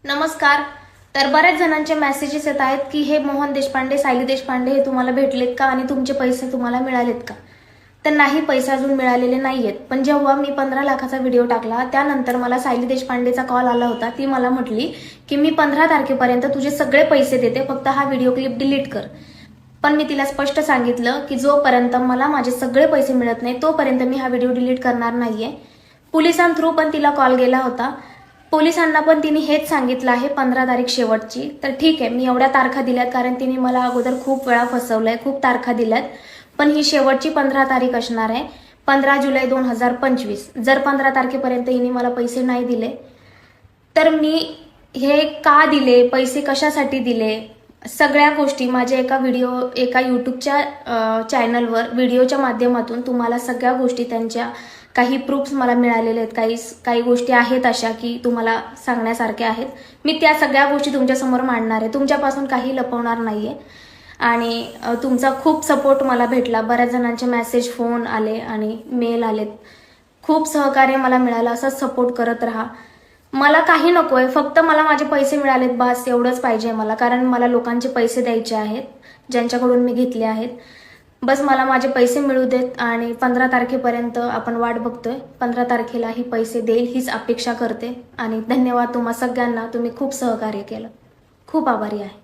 नमस्कार. तर बऱ्याच जणांचे मेसेजेस येत आहेत की हे मोहन देशपांडे, सायली देशपांडे हे तुम्हाला भेटलेत का आणि तुमचे पैसे तुम्हाला मिळालेत का? तर नाही, पैसे अजून मिळालेले नाहीयेत. पण जेव्हा मी 15 लाखाचा व्हिडिओ टाकला त्यानंतर मला सायली देशपांडेचा कॉल आला होता. ती मला म्हटली की मी 15 तारखेपर्यंत तुझे सगळे पैसे देते, फक्त हा व्हिडिओ क्लिप डिलीट कर. पण मी तिला स्पष्ट सांगितलं की जोपर्यंत मला माझे सगळे पैसे मिळत नाही तोपर्यंत मी हा व्हिडिओ डिलीट करणार नाहीये. पोलिसांथ्रू पण तिला कॉल गेला होता. पोलिसांना पण तिने हेच सांगितलं आहे 15 तारीख शेवटची. तर ठीक आहे, मी एवढ्या तारखा दिल्यात कारण तिने मला अगोदर खूप वेळा फसवलंय, खूप तारखा दिल्यात. पण ही शेवटची 15 तारीख असणार आहे, 15 जुलै 2025. जर 15 तारखेपर्यंत हिने मला पैसे नाही दिले तर मी हे का दिले, पैसे कशासाठी दिले, सगळ्या गोष्टी माझ्या एका यूट्यूबच्या चॅनलवर व्हिडिओच्या माध्यमातून तुम्हाला सगळ्या गोष्टी त्यांच्या काही प्रूफ्स मला मिळालेले आहेत. काही गोष्टी आहेत अशा की तुम्हाला सांगण्यासारख्या आहेत. मी त्या सगळ्या गोष्टी तुमच्यासमोर मांडणार आहे. तुमच्यापासून काही लपवणार नाहीये. आणि तुमचा खूप सपोर्ट मला भेटला. बऱ्याच जणांचे मेसेज, फोन आले आणि मेल आलेत. खूप सहकार्य मला मिळालं. असंच सपोर्ट करत राहा. मला काही नकोय, फक्त मला माझे पैसे मिळालेत बस, एवढंच पाहिजे मला. कारण मला लोकांचे पैसे द्यायचे आहेत ज्यांच्याकडून मी घेतले आहेत. बस मला माझे पैसे मिळू देत आणि 15 तारखेपर्यंत आपण वाट बघतोय. 15 तारखेला ही पैसे देईल हीच अपेक्षा करते. आणि धन्यवाद तुम्हा सगळ्यांना, तुम्ही खूप सहकार्य केलं. खूप आभारी आहे.